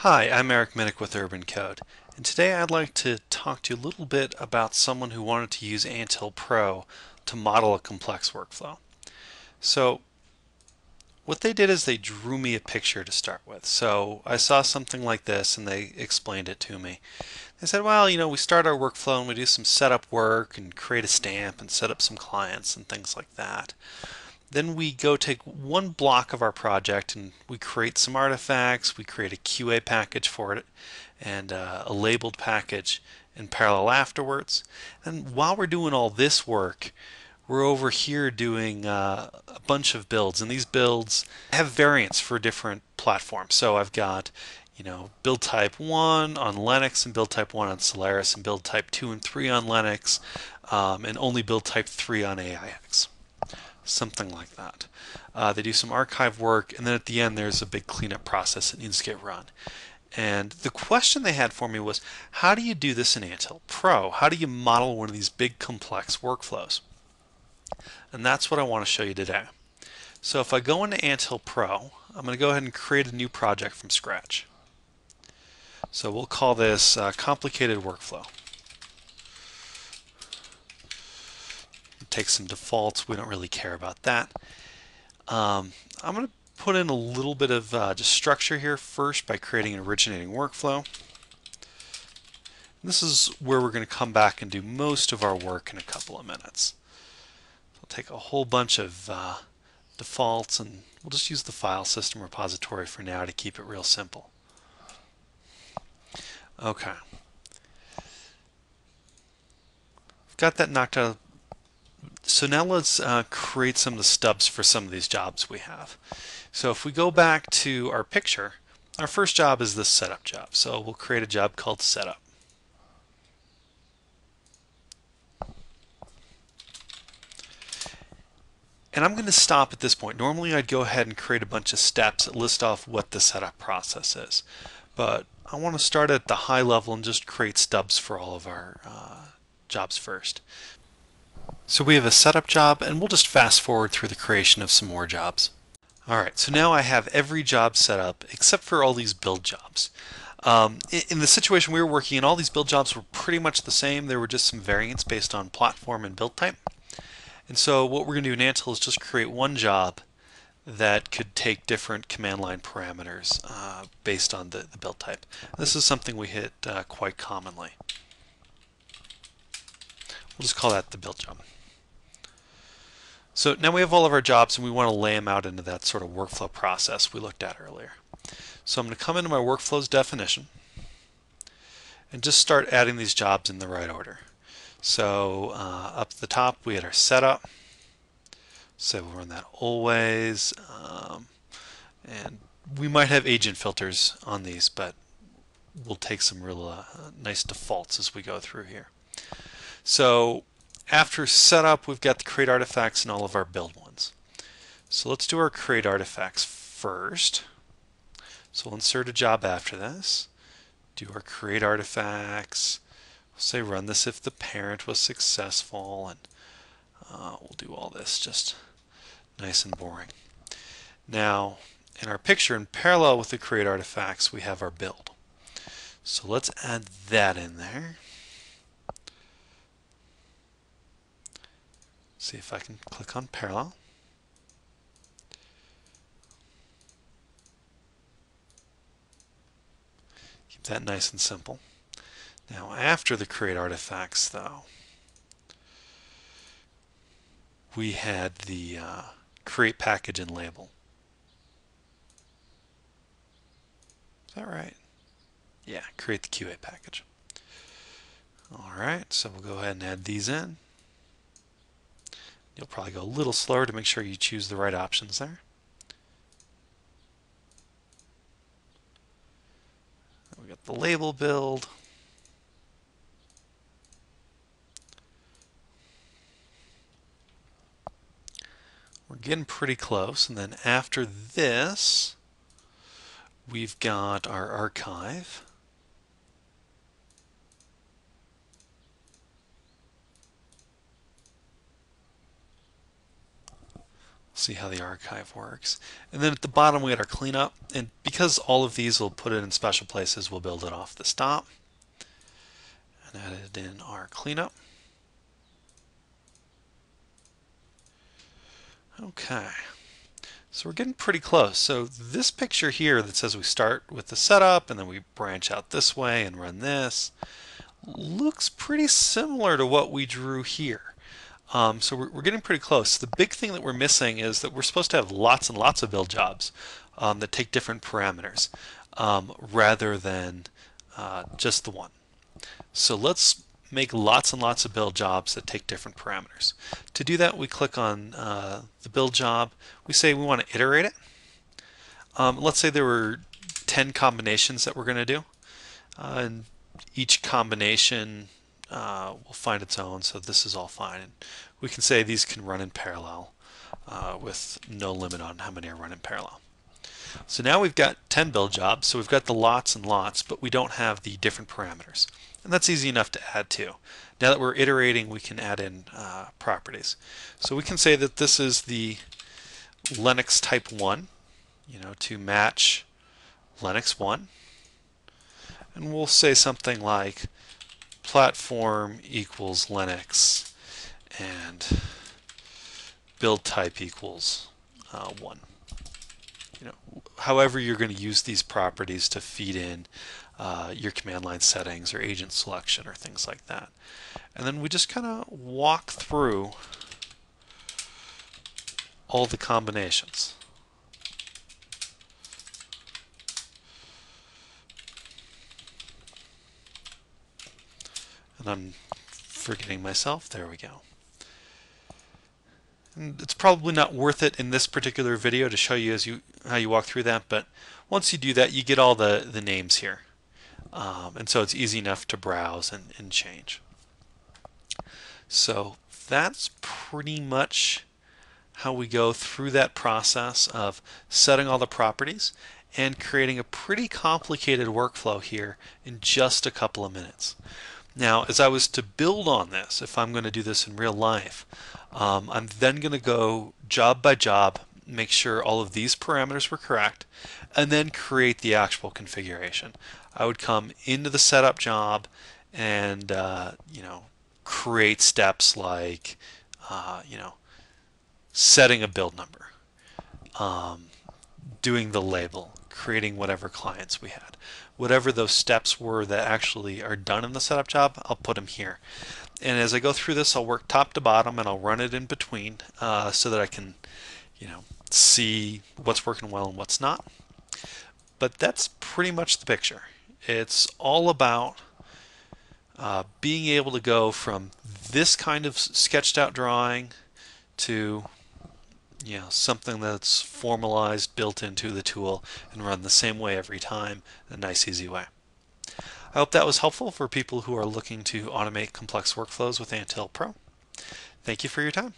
Hi, I'm Eric Minnick with Urban Code, and today I'd like to talk to you a little bit about someone who wanted to use AnthillPro to model a complex workflow. So what they did is they drew me a picture to start with. So I saw something like this and they explained it to me. They said, well, we start our workflow and we do some setup work and create a stamp and set up some clients and things like that. Then we go take one block of our project and we create some artifacts, we create a QA package for it and a labeled package in parallel afterwards. And while we're doing all this work, we're over here doing a bunch of builds, and these builds have variants for different platforms. So I've got, build type 1 on Linux and build type 1 on Solaris and build type 2 and 3 on Linux and only build type 3 on AIX. Something like that. They do some archive work, and then at the end there's a big cleanup process that needs to get run. And the question they had for me was, how do you do this in AnthillPro? How do you model one of these big complex workflows? And that's what I want to show you today. So if I go into AnthillPro, I'm going to go ahead and create a new project from scratch. So we'll call this complicated workflow. Take some defaults. We don't really care about that. I'm going to put in a little bit of just structure here first by creating an originating workflow. This is where we're going to come back and do most of our work in a couple of minutes. We'll take a whole bunch of defaults and we'll just use the file system repository for now to keep it real simple. Okay. I've got that knocked out. So now let's create some of the stubs for some of these jobs we have. So if we go back to our picture, our first job is this setup job. So we'll create a job called setup. And I'm going to stop at this point. Normally I'd go ahead and create a bunch of steps that list off what the setup process is. But I want to start at the high level and just create stubs for all of our jobs first. So we have a setup job, and we'll just fast forward through the creation of some more jobs. Alright, so now I have every job set up except for all these build jobs. In the situation we were working in, all these build jobs were pretty much the same. There were just some variants based on platform and build type. And so what we're going to do in Antill is just create one job that could take different command line parameters based on the build type. This is something we hit quite commonly. We'll just call that the build job. So now we have all of our jobs and we want to lay them out into that sort of workflow process we looked at earlier. So I'm going to come into my workflows definition and just start adding these jobs in the right order. So up at the top we had our setup. So we'll run that always. And we might have agent filters on these, but we'll take some real nice defaults as we go through here. So after setup, we've got the create artifacts and all of our build ones. So let's do our create artifacts first. So we'll insert a job after this, do our create artifacts, we'll say run this if the parent was successful, and we'll do all this just nice and boring. Now in our picture, in parallel with the create artifacts, we have our build. So let's add that in there. See if I can click on parallel. Keep that nice and simple. Now after the create artifacts though, we had the create package and label. Is that right? Yeah, create the QA package. Alright, so we'll go ahead and add these in. You'll probably go a little slower to make sure you choose the right options there. We got the label build. We're getting pretty close, and then after this we've got our archive. see how the archive works. And then at the bottom we got our cleanup, and because all of these will put it in special places, we'll build it off the top and added in our cleanup. Okay, so we're getting pretty close. So this picture here that says we start with the setup and then we branch out this way and run this looks pretty similar to what we drew here. So we're getting pretty close. The big thing that we're missing is that we're supposed to have lots and lots of build jobs that take different parameters rather than just the one. So let's make lots and lots of build jobs that take different parameters. To do that, we click on the build job. We say we want to iterate it. Let's say there were 10 combinations that we're going to do. And each combination will find its own, so this is all fine. And we can say these can run in parallel with no limit on how many are run in parallel. So now we've got 10 build jobs, so we've got the lots and lots, but we don't have the different parameters. And that's easy enough to add too. Now that we're iterating, we can add in properties. So we can say that this is the Linux type 1, to match Linux 1. And we'll say something like platform equals Linux and build type equals 1. However you're going to use these properties to feed in your command line settings or agent selection or things like that. And then we just kind of walk through all the combinations. And I'm forgetting myself. There we go. And it's probably not worth it in this particular video to show you how you walk through that, but once you do that, you get all the names here. And so it's easy enough to browse and change. So that's pretty much how we go through that process of setting all the properties and creating a pretty complicated workflow here in just a couple of minutes. Now, as I was to build on this, if I'm going to do this in real life, I'm then going to go job by job, make sure all of these parameters were correct, and then create the actual configuration. I would come into the setup job and create steps like setting a build number, doing the label, creating whatever clients we had. Whatever those steps were that actually are done in the setup job, I'll put them here. And as I go through this, I'll work top to bottom and I'll run it in between so that I can see what's working well and what's not. But that's pretty much the picture. It's all about being able to go from this kind of sketched out drawing to something that's formalized, built into the tool, and run the same way every time in a nice, easy way. I hope that was helpful for people who are looking to automate complex workflows with AnthillPro. Thank you for your time.